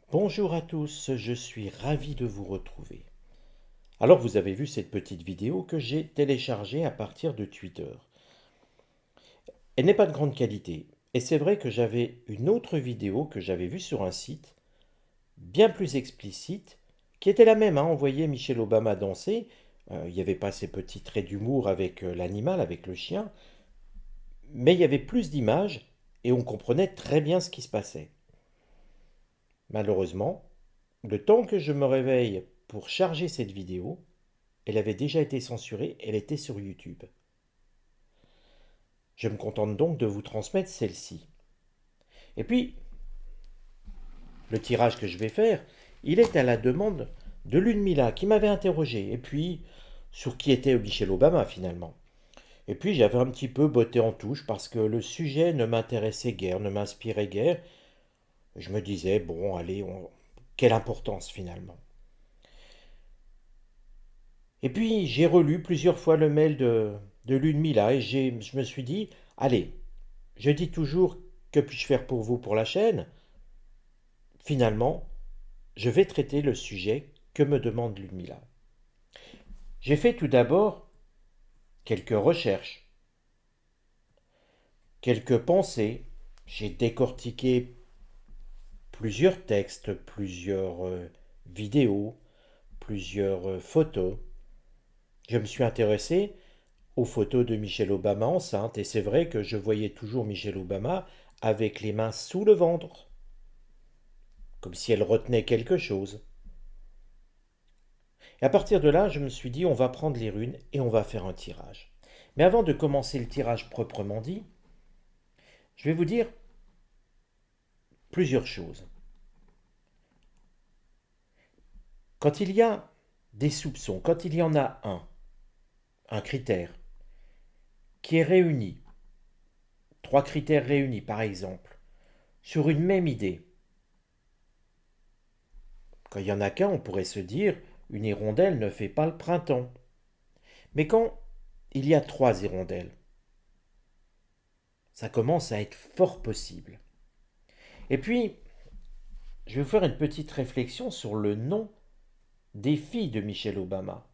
Bonjour à tous, je suis ravi de vous retrouver. Alors vous avez vu cette petite vidéo que j'ai téléchargée à partir de Twitter. Elle n'est pas de grande qualité, et c'est vrai que j'avais une autre vidéo que j'avais vue sur un site, bien plus explicite, qui était la même, on voyait Michelle Obama danser, il n'y avait pas ces petits traits d'humour avec l'animal, avec le chien, mais il y avait plus d'images, et on comprenait très bien ce qui se passait. Malheureusement, le temps que je me réveille pour charger cette vidéo, elle avait déjà été censurée, elle était sur YouTube. Je me contente donc de vous transmettre celle-ci. Et puis, le tirage que je vais faire, il est à la demande de Ludmilla qui m'avait interrogé, et puis sur qui était Michelle Obama finalement. Et puis j'avais un petit peu botté en touche parce que le sujet ne m'intéressait guère, ne m'inspirait guère. Je me disais, bon, allez, quelle importance finalement. Et puis j'ai relu plusieurs fois le mail de Ludmilla et je me suis dit, allez, je dis toujours que puis-je faire pour vous pour la chaîne. Finalement, je vais traiter le sujet que me demande Ludmilla. J'ai fait tout d'abord quelques recherches, quelques pensées. J'ai décortiqué plusieurs textes, plusieurs vidéos, plusieurs photos. Je me suis intéressé aux photos de Michelle Obama enceinte et c'est vrai que je voyais toujours Michelle Obama avec les mains sous le ventre, comme si elle retenait quelque chose. Et à partir de là, je me suis dit, on va prendre les runes et on va faire un tirage. Mais avant de commencer le tirage proprement dit, je vais vous dire plusieurs choses. Quand il y a des soupçons, quand il y en a un critère qui est réuni, trois critères réunis par exemple, sur une même idée, quand il n'y en a qu'un, on pourrait se dire, une hirondelle ne fait pas le printemps. Mais quand il y a trois hirondelles, ça commence à être fort possible. Et puis, je vais vous faire une petite réflexion sur le nom des filles de Michelle Obama.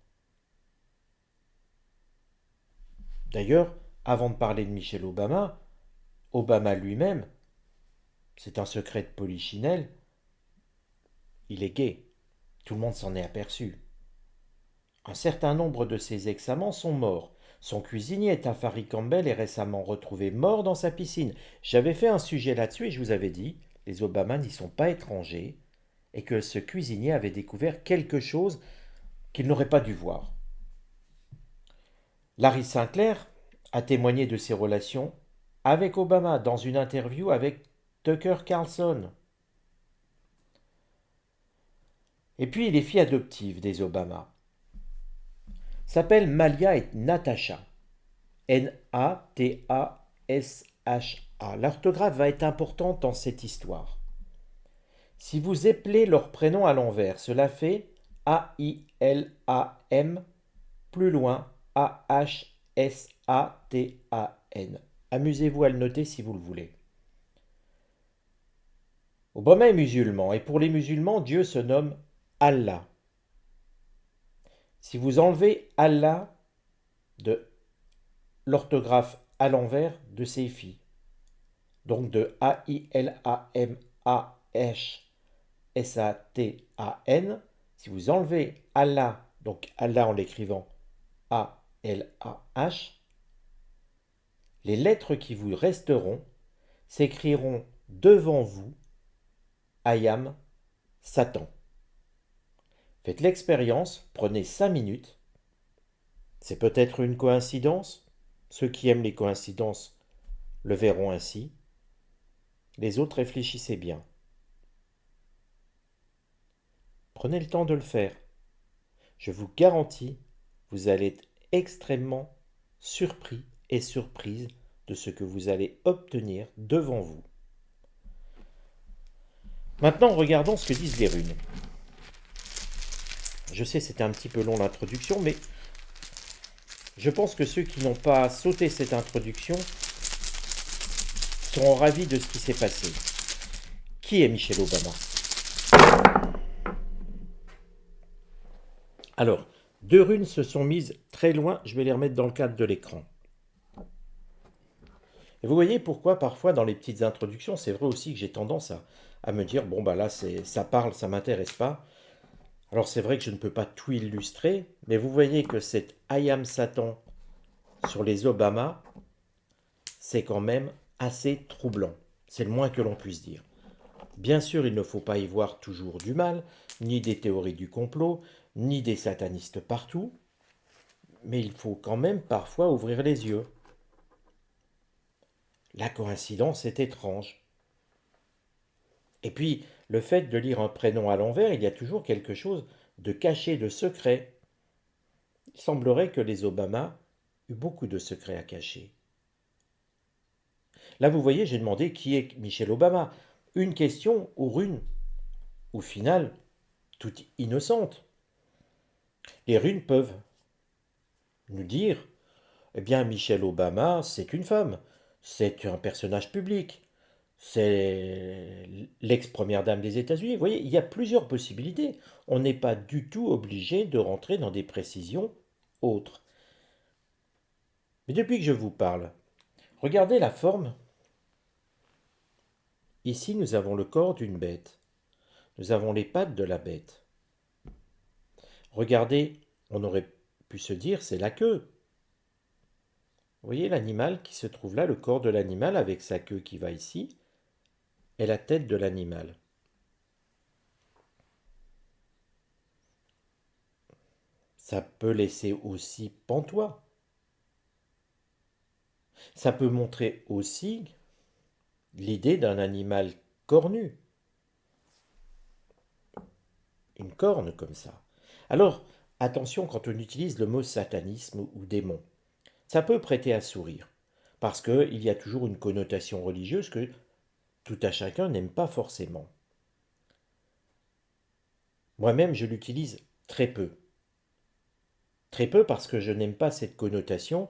D'ailleurs, avant de parler de Michelle Obama, Obama lui-même, c'est un secret de polichinelle, il est gay. Tout le monde s'en est aperçu. Un certain nombre de ses ex-amants sont morts. Son cuisinier, Tafari Campbell, est récemment retrouvé mort dans sa piscine. J'avais fait un sujet là-dessus et je vous avais dit, les Obama n'y sont pas étrangers et que ce cuisinier avait découvert quelque chose qu'il n'aurait pas dû voir. Larry Sinclair a témoigné de ses relations avec Obama dans une interview avec Tucker Carlson. Et puis les filles adoptives des Obama s'appellent Malia et Natasha. N-A-T-A-S-H-A. L'orthographe va être importante dans cette histoire. Si vous appelez leur prénom à l'envers, cela fait A-I-L-A-M, plus loin A-H-S-A-T-A-N. Amusez-vous à le noter si vous le voulez. Obama est musulman et pour les musulmans, Dieu se nomme Allah. Si vous enlevez Allah de l'orthographe à l'envers de ces filles, donc de A-I-L-A-M-A-H-S-A-T-A-N, si vous enlevez Allah, donc Allah en l'écrivant A-L-A-H, les lettres qui vous resteront s'écriront devant vous I am Satan. Faites l'expérience, prenez 5 minutes. C'est peut-être une coïncidence. Ceux qui aiment les coïncidences le verront ainsi. Les autres, réfléchissez bien. Prenez le temps de le faire. Je vous garantis, vous allez être extrêmement surpris et surprise de ce que vous allez obtenir devant vous. Maintenant, regardons ce que disent les runes. Je sais, c'était un petit peu long l'introduction, mais je pense que ceux qui n'ont pas sauté cette introduction seront ravis de ce qui s'est passé. Qui est Michelle Obama? Alors, deux runes se sont mises très loin, je vais les remettre dans le cadre de l'écran. Et vous voyez pourquoi parfois dans les petites introductions, c'est vrai aussi que j'ai tendance à me dire, bon bah là ça parle, ça m'intéresse pas. Alors c'est vrai que je ne peux pas tout illustrer, mais vous voyez que cet I am Satan sur les Obama, c'est quand même assez troublant. C'est le moins que l'on puisse dire. Bien sûr, il ne faut pas y voir toujours du mal, ni des théories du complot, ni des satanistes partout, mais il faut quand même parfois ouvrir les yeux. La coïncidence est étrange. Et puis, le fait de lire un prénom à l'envers, il y a toujours quelque chose de caché, de secret. Il semblerait que les Obama eurent beaucoup de secrets à cacher. Là, vous voyez, j'ai demandé qui est Michelle Obama. Une question ou rune, au final, toute innocente. Les runes peuvent nous dire, eh bien, Michelle Obama, c'est une femme, c'est un personnage public, c'est l'ex-première dame des États-Unis. Vous voyez, il y a plusieurs possibilités. On n'est pas du tout obligé de rentrer dans des précisions autres. Mais depuis que je vous parle, regardez la forme. Ici, nous avons le corps d'une bête. Nous avons les pattes de la bête. Regardez, on aurait pu se dire c'est la queue. Vous voyez l'animal qui se trouve là, le corps de l'animal avec sa queue qui va ici, et la tête de l'animal. Ça peut laisser aussi pantois. Ça peut montrer aussi l'idée d'un animal cornu. Une corne comme ça. Alors, attention quand on utilise le mot satanisme ou démon. Ça peut prêter à sourire, parce qu'il y a toujours une connotation religieuse que tout à chacun n'aime pas forcément. Moi-même, je l'utilise très peu. Très peu parce que je n'aime pas cette connotation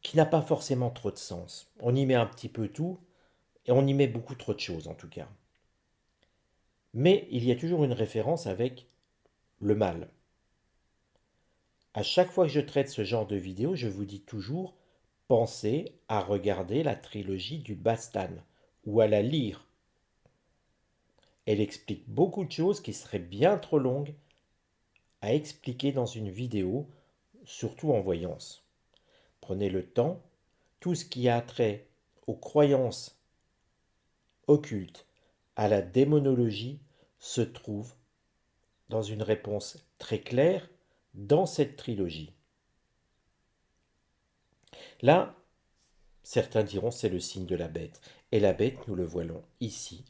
qui n'a pas forcément trop de sens. On y met un petit peu tout, et on y met beaucoup trop de choses en tout cas. Mais il y a toujours une référence avec le mal. À chaque fois que je traite ce genre de vidéo, je vous dis toujours, pensez à regarder la trilogie du Bastan, ou à la lire. Elle explique beaucoup de choses qui seraient bien trop longues à expliquer dans une vidéo, surtout en voyance. Prenez le temps, tout ce qui a trait aux croyances occultes, à la démonologie, se trouve dans une réponse très claire dans cette trilogie. Là, certains diront c'est le signe de la bête. Et la bête, nous le voyons ici,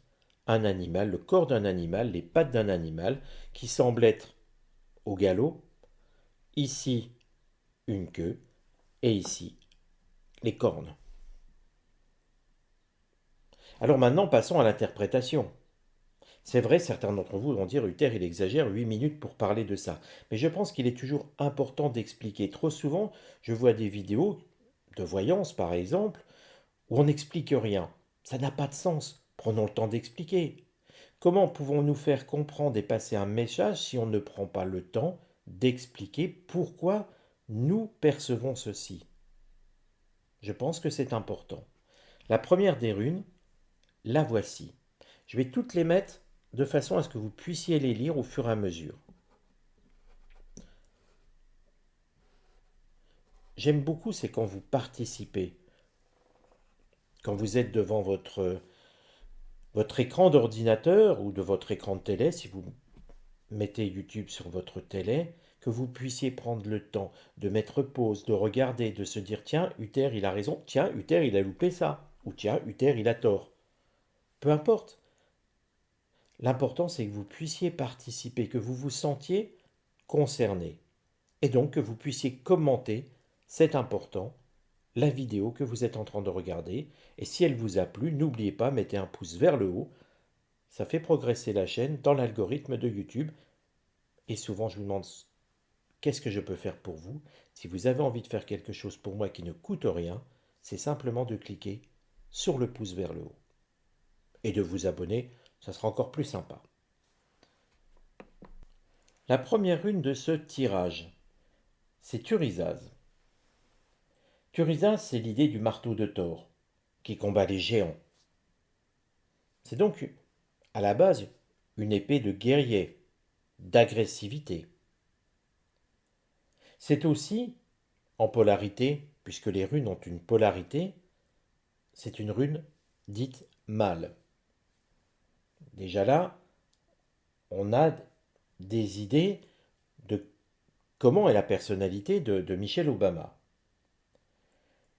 un animal, le corps d'un animal, les pattes d'un animal, qui semble être au galop, ici une queue, et ici les cornes. Alors maintenant, passons à l'interprétation. C'est vrai, certains d'entre vous vont dire Uther, il exagère 8 minutes pour parler de ça. Mais je pense qu'il est toujours important d'expliquer. Trop souvent, je vois des vidéos de voyance, par exemple, où on n'explique rien. Ça n'a pas de sens. Prenons le temps d'expliquer. Comment pouvons-nous faire comprendre et passer un message si on ne prend pas le temps d'expliquer pourquoi nous percevons ceci? Je pense que c'est important. La première des runes, la voici. Je vais toutes les mettre de façon à ce que vous puissiez les lire au fur et à mesure. J'aime beaucoup, c'est quand vous participez, quand vous êtes devant votre écran d'ordinateur ou de votre écran de télé, si vous mettez YouTube sur votre télé, que vous puissiez prendre le temps de mettre pause, de regarder, de se dire tiens, Uther il a raison, tiens, Uther il a loupé ça, ou tiens, Uther il a tort. Peu importe. L'important c'est que vous puissiez participer, que vous vous sentiez concerné. Et donc que vous puissiez commenter, c'est important, la vidéo que vous êtes en train de regarder. Et si elle vous a plu, n'oubliez pas, mettez un pouce vers le haut. Ça fait progresser la chaîne dans l'algorithme de YouTube. Et souvent, je vous demande qu'est-ce que je peux faire pour vous. Si vous avez envie de faire quelque chose pour moi qui ne coûte rien, c'est simplement de cliquer sur le pouce vers le haut. Et de vous abonner, ça sera encore plus sympa. La première rune de ce tirage, c'est Turisaz. Turisaz, c'est l'idée du marteau de Thor, qui combat les géants. C'est donc, à la base, une épée de guerrier, d'agressivité. C'est aussi, en polarité, puisque les runes ont une polarité, c'est une rune dite mâle. Déjà là, on a des idées de comment est la personnalité de Michelle Obama.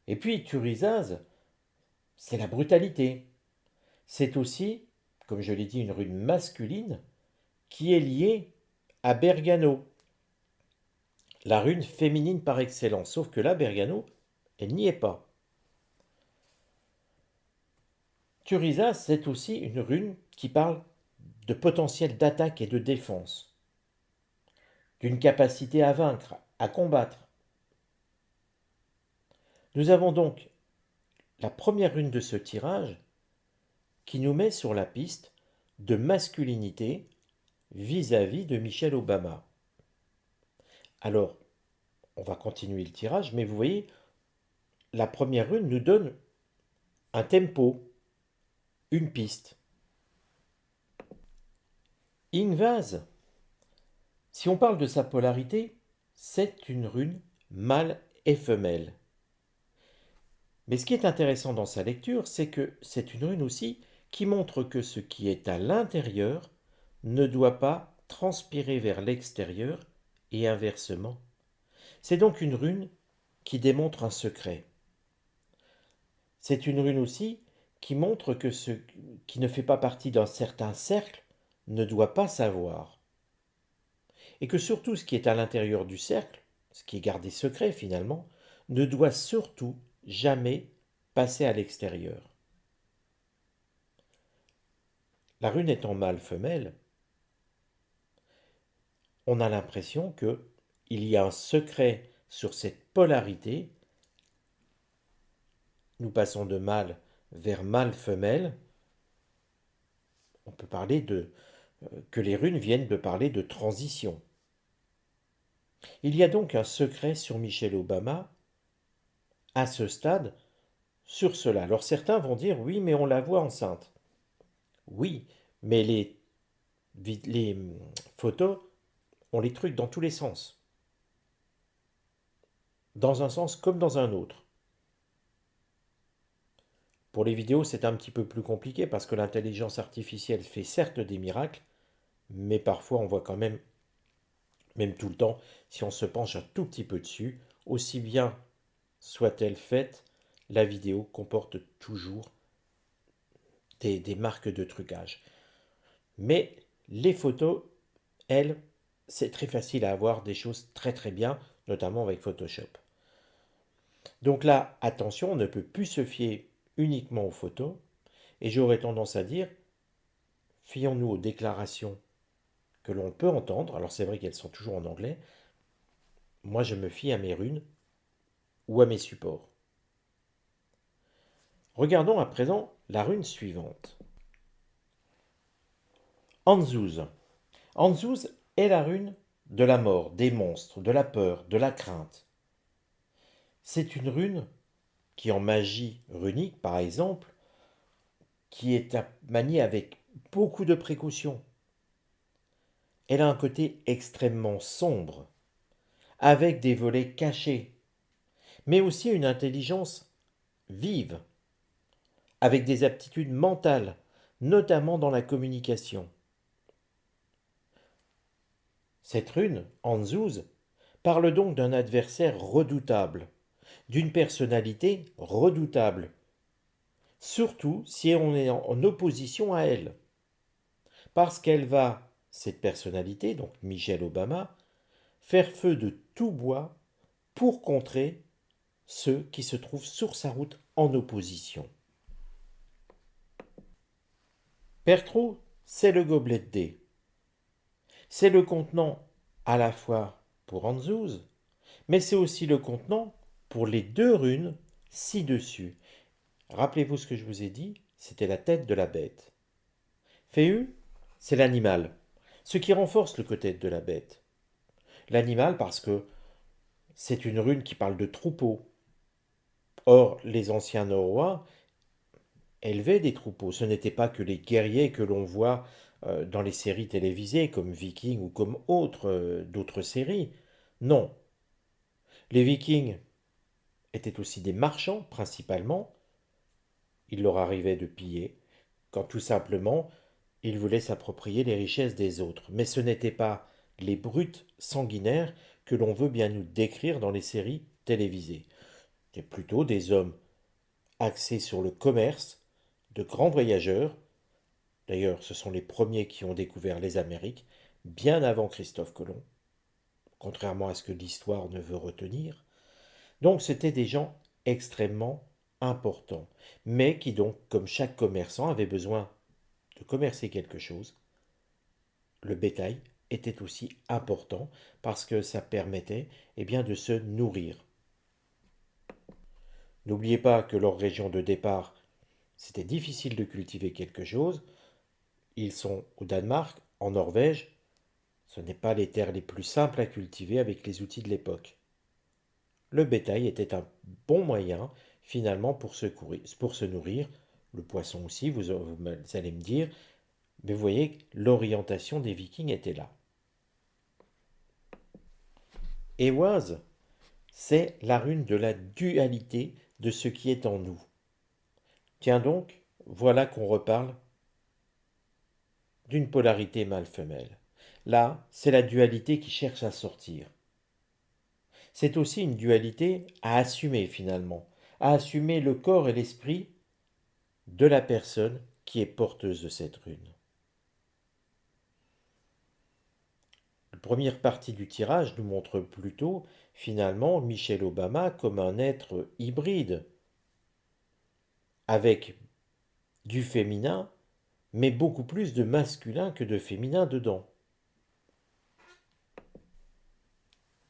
Et puis, Turisaz, c'est la brutalité. C'est aussi, comme je l'ai dit, une rune masculine qui est liée à Bergano, la rune féminine par excellence. Sauf que là, Bergano, elle n'y est pas. Turisaz, c'est aussi une rune qui parle de potentiel d'attaque et de défense, d'une capacité à vaincre, à combattre. Nous avons donc la première rune de ce tirage qui nous met sur la piste de masculinité vis-à-vis de Michelle Obama. Alors, on va continuer le tirage, mais vous voyez, la première rune nous donne un tempo, une piste. Ingvaz, si on parle de sa polarité, c'est une rune mâle et femelle. Mais ce qui est intéressant dans sa lecture, c'est que c'est une rune aussi qui montre que ce qui est à l'intérieur ne doit pas transpirer vers l'extérieur et inversement. C'est donc une rune qui démontre un secret. C'est une rune aussi qui montre que ce qui ne fait pas partie d'un certain cercle ne doit pas savoir. Et que surtout ce qui est à l'intérieur du cercle, ce qui est gardé secret finalement, ne doit surtout jamais passer à l'extérieur. La rune étant mâle-femelle, on a l'impression qu'il y a un secret sur cette polarité. Nous passons de mâle vers mâle-femelle. On peut parler que les runes viennent de parler de transition. Il y a donc un secret sur Michelle Obama à ce stade sur cela. Alors certains vont dire oui, mais on la voit enceinte. Oui, mais les photos, on les trucs dans tous les sens. Dans un sens comme dans un autre. Pour les vidéos, c'est un petit peu plus compliqué parce que l'intelligence artificielle fait certes des miracles, mais parfois on voit quand même tout le temps, si on se penche un tout petit peu dessus, aussi bien soit-elle faite, la vidéo comporte toujours des marques de trucage. Mais les photos, elles, c'est très facile à avoir des choses très très bien, notamment avec Photoshop. Donc là, attention, on ne peut plus se fier uniquement aux photos, et j'aurais tendance à dire, fions-nous aux déclarations que l'on peut entendre, alors c'est vrai qu'elles sont toujours en anglais, moi je me fie à mes runes ou à mes supports. Regardons à présent la rune suivante. Anzuz. Anzuz est la rune de la mort, des monstres, de la peur, de la crainte. C'est une rune qui en magie runique, par exemple, qui est maniée avec beaucoup de précautions. Elle a un côté extrêmement sombre, avec des volets cachés, mais aussi une intelligence vive, avec des aptitudes mentales, notamment dans la communication. Cette rune, Anzuz, parle donc d'un adversaire redoutable, d'une personnalité redoutable, surtout si on est en opposition à elle, parce qu'elle va, cette personnalité, donc Michelle Obama, faire feu de tout bois pour contrer ceux qui se trouvent sur sa route en opposition. Pertrou, c'est le gobelet de dés. C'est le contenant à la fois pour Anzuz, mais c'est aussi le contenant pour les deux runes ci-dessus. Rappelez-vous ce que je vous ai dit, c'était la tête de la bête. Féu, c'est l'animal, ce qui renforce le côté de la bête. L'animal parce que c'est une rune qui parle de troupeau. Or, les anciens Norrois élevaient des troupeaux. Ce n'étaient pas que les guerriers que l'on voit dans les séries télévisées comme Vikings ou comme d'autres séries. Non, les Vikings étaient aussi des marchands principalement. Il leur arrivait de piller quand tout simplement ils voulaient s'approprier les richesses des autres. Mais ce n'étaient pas les brutes sanguinaires que l'on veut bien nous décrire dans les séries télévisées. C'était plutôt des hommes axés sur le commerce, de grands voyageurs. D'ailleurs, ce sont les premiers qui ont découvert les Amériques, bien avant Christophe Colomb, contrairement à ce que l'histoire ne veut retenir. Donc c'était des gens extrêmement importants, mais qui donc, comme chaque commerçant, avait besoin de commercer quelque chose. Le bétail était aussi important parce que ça permettait bien, de se nourrir. N'oubliez pas que leur région de départ, c'était difficile de cultiver quelque chose. Ils sont au Danemark, en Norvège. Ce n'est pas les terres les plus simples à cultiver avec les outils de l'époque. Le bétail était un bon moyen finalement pour se nourrir. Le poisson aussi, vous allez me dire. Mais vous voyez, l'orientation des Vikings était là. Éoise, c'est la rune de la dualité de ce qui est en nous. Tiens donc, voilà qu'on reparle d'une polarité mâle-femelle. Là, c'est la dualité qui cherche à sortir. C'est aussi une dualité à assumer finalement, à assumer le corps et l'esprit de la personne qui est porteuse de cette rune. La première partie du tirage nous montre plutôt finalement Michelle Obama comme un être hybride, avec du féminin, mais beaucoup plus de masculin que de féminin dedans.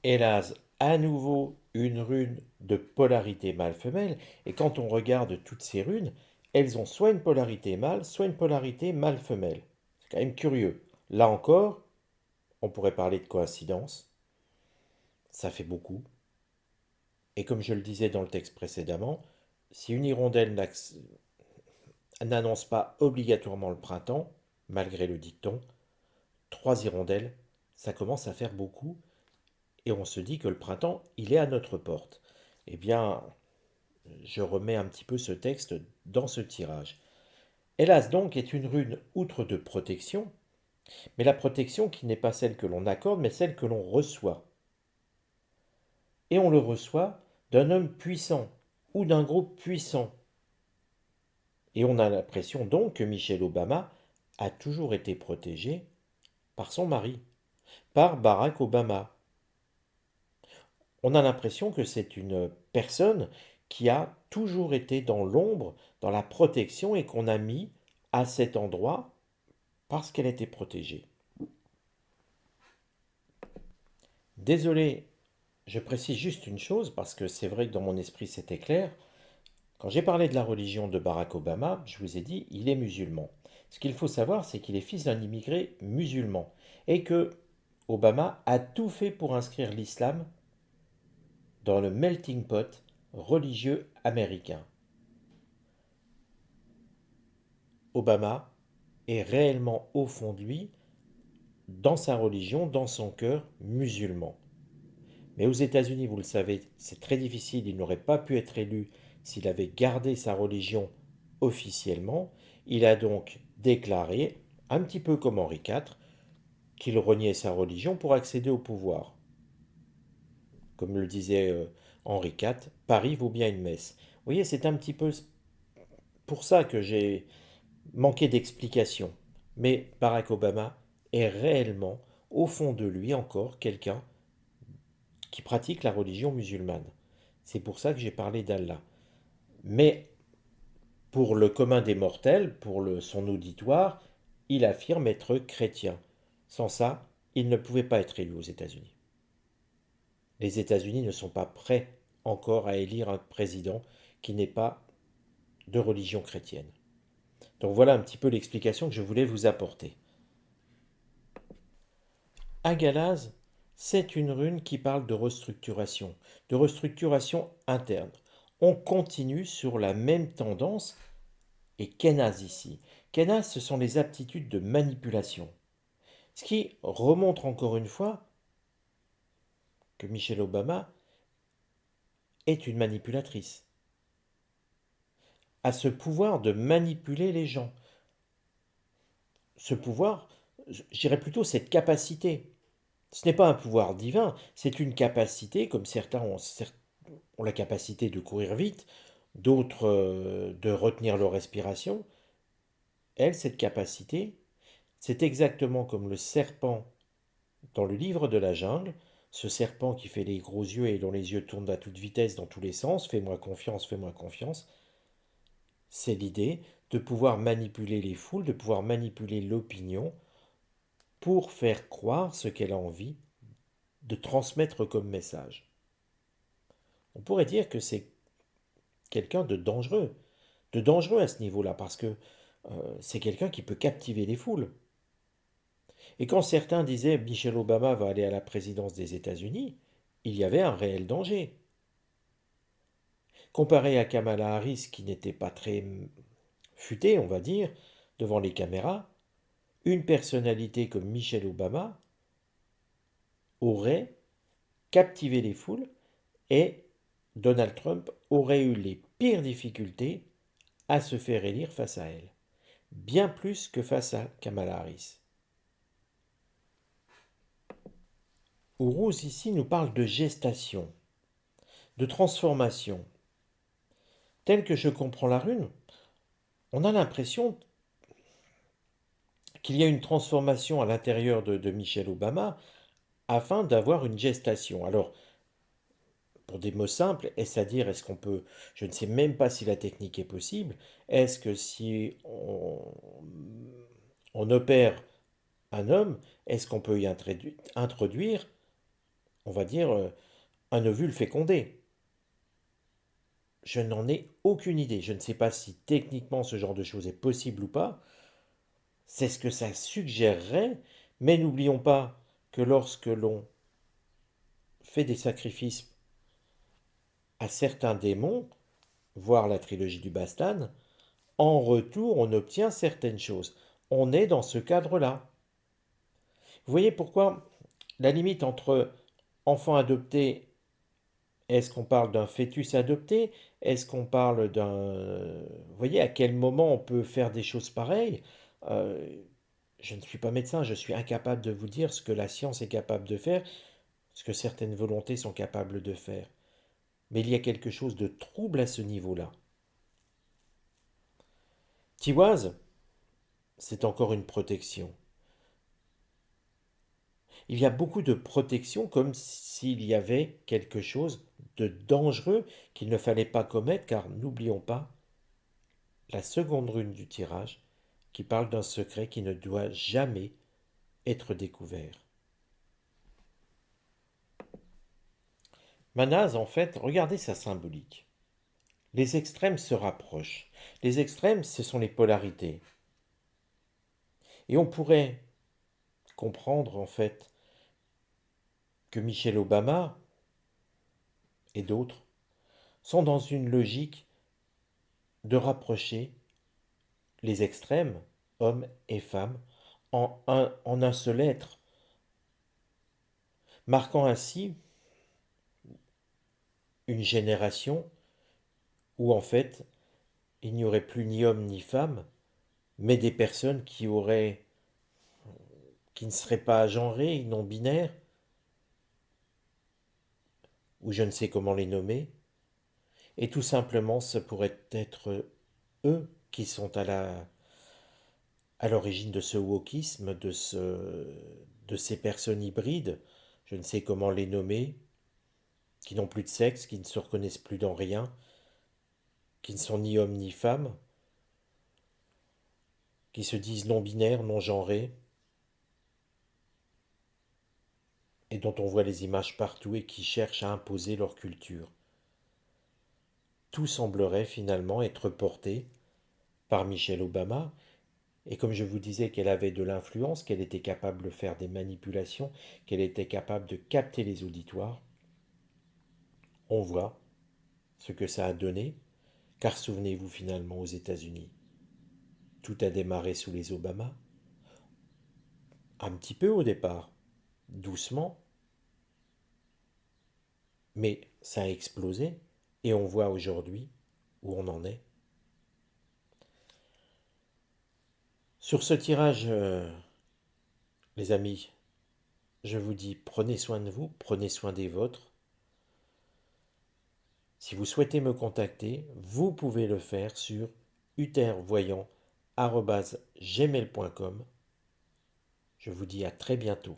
Hélas, à nouveau une rune de polarité mâle-femelle, et quand on regarde toutes ces runes, elles ont soit une polarité mâle, soit une polarité mâle-femelle. C'est quand même curieux. Là encore, on pourrait parler de coïncidence, ça fait beaucoup. Et comme je le disais dans le texte précédemment, si une hirondelle n'annonce pas obligatoirement le printemps, malgré le dicton, 3 hirondelles, ça commence à faire beaucoup, et on se dit que le printemps, il est à notre porte. Eh bien, je remets un petit peu ce texte dans ce tirage. Hélas donc est une rune outre de protection, mais la protection qui n'est pas celle que l'on accorde, mais celle que l'on reçoit. Et on le reçoit d'un homme puissant ou d'un groupe puissant. Et on a l'impression donc que Michelle Obama a toujours été protégée par son mari, par Barack Obama. On a l'impression que c'est une personne qui a toujours été dans l'ombre, dans la protection et qu'on a mis à cet endroit parce qu'elle était protégée. Désolé, je précise juste une chose parce que c'est vrai que dans mon esprit c'était clair. Quand j'ai parlé de la religion de Barack Obama, je vous ai dit il est musulman. Ce qu'il faut savoir, c'est qu'il est fils d'un immigré musulman et que Obama a tout fait pour inscrire l'islam dans le melting pot religieux américain. Obama est réellement au fond de lui, dans sa religion, dans son cœur musulman. Mais aux États-Unis, vous le savez, c'est très difficile, il n'aurait pas pu être élu s'il avait gardé sa religion officiellement. Il a donc déclaré, un petit peu comme Henri IV, qu'il reniait sa religion pour accéder au pouvoir. Comme le disait Henri IV, Paris vaut bien une messe. Vous voyez, c'est un petit peu pour ça que j'ai manqué d'explication. Mais Barack Obama est réellement, au fond de lui encore, quelqu'un qui pratique la religion musulmane. C'est pour ça que j'ai parlé d'Allah. Mais pour le commun des mortels, pour son auditoire, il affirme être chrétien. Sans ça, il ne pouvait pas être élu aux États-Unis. Les États-Unis ne sont pas prêts encore à élire un président qui n'est pas de religion chrétienne. Donc voilà un petit peu l'explication que je voulais vous apporter. À Galaz, C'est une rune qui parle de restructuration interne. On continue sur la même tendance et Kenas ici. Kenas, ce sont les aptitudes de manipulation. Ce qui remontre encore une fois que Michelle Obama est une manipulatrice, a ce pouvoir de manipuler les gens. Ce pouvoir, je dirais plutôt cette capacité. Ce n'est pas un pouvoir divin, c'est une capacité, comme certains ont la capacité de courir vite, d'autres de retenir leur respiration. Elle, cette capacité, c'est exactement comme le serpent dans le livre de la jungle, ce serpent qui fait les gros yeux et dont les yeux tournent à toute vitesse dans tous les sens, fais-moi confiance, c'est l'idée de pouvoir manipuler les foules, de pouvoir manipuler l'opinion pour faire croire ce qu'elle a envie de transmettre comme message. On pourrait dire que c'est quelqu'un de dangereux à ce niveau-là, parce que c'est quelqu'un qui peut captiver les foules. Et quand certains disaient Michelle Obama va aller à la présidence des États-Unis, il y avait un réel danger. Comparé à Kamala Harris, qui n'était pas très futée, on va dire, devant les caméras, une personnalité comme Michelle Obama aurait captivé les foules et Donald Trump aurait eu les pires difficultés à se faire élire face à elle, bien plus que face à Kamala Harris. Ourouz ici nous parle de gestation, de transformation. Tel que je comprends la rune, on a l'impression qu'il y a une transformation à l'intérieur de Michelle Obama afin d'avoir une gestation. Alors, pour des mots simples, est-ce à dire, est-ce qu'on peut, je ne sais même pas si la technique est possible, est-ce que si on opère un homme, est-ce qu'on peut y introduire, on va dire, un ovule fécondé? Je n'en ai aucune idée. Je ne sais pas si techniquement ce genre de choses est possible ou pas. C'est ce que ça suggérerait, mais n'oublions pas que lorsque l'on fait des sacrifices à certains démons, voire la trilogie du Bastan, en retour on obtient certaines choses. On est dans ce cadre-là. Vous voyez pourquoi la limite entre enfant adopté, est-ce qu'on parle d'un fœtus adopté? Est-ce qu'on parle d'un... Vous voyez à quel moment on peut faire des choses pareilles? Euh, je ne suis pas médecin, je suis incapable de vous dire ce que la science est capable de faire, ce que certaines volontés sont capables de faire. Mais il y a quelque chose de trouble à ce niveau-là. Tiwaz, c'est encore une protection. Il y a beaucoup de protection comme s'il y avait quelque chose de dangereux qu'il ne fallait pas commettre, car n'oublions pas la seconde rune du tirage qui parle d'un secret qui ne doit jamais être découvert. Manaz, en fait, regardez sa symbolique. Les extrêmes se rapprochent. Les extrêmes, ce sont les polarités. Et on pourrait comprendre, en fait, que Michelle Obama et d'autres sont dans une logique de rapprocher les extrêmes, hommes et femmes, en un seul être, marquant ainsi une génération où en fait il n'y aurait plus ni homme ni femme, mais des personnes qui ne seraient pas genrées, non binaires, ou je ne sais comment les nommer, et tout simplement ce pourrait être eux qui sont à l'origine de ce wokisme, de ces personnes hybrides, je ne sais comment les nommer, qui n'ont plus de sexe, qui ne se reconnaissent plus dans rien, qui ne sont ni hommes ni femmes, qui se disent non binaires, non genrés, et dont on voit les images partout et qui cherchent à imposer leur culture. Tout semblerait finalement être porté par Michelle Obama, Et comme je vous disais qu'elle avait de l'influence, qu'elle était capable de faire des manipulations, qu'elle était capable de capter les auditoires, on voit ce que ça a donné. Car souvenez-vous finalement aux États-Unis, tout a démarré sous les Obama, un petit peu au départ, doucement, mais ça a explosé et on voit aujourd'hui où on en est. Sur ce tirage, les amis, je vous dis prenez soin de vous, prenez soin des vôtres. Si vous souhaitez me contacter, vous pouvez le faire sur utervoyant@gmail.com. Je vous dis à très bientôt.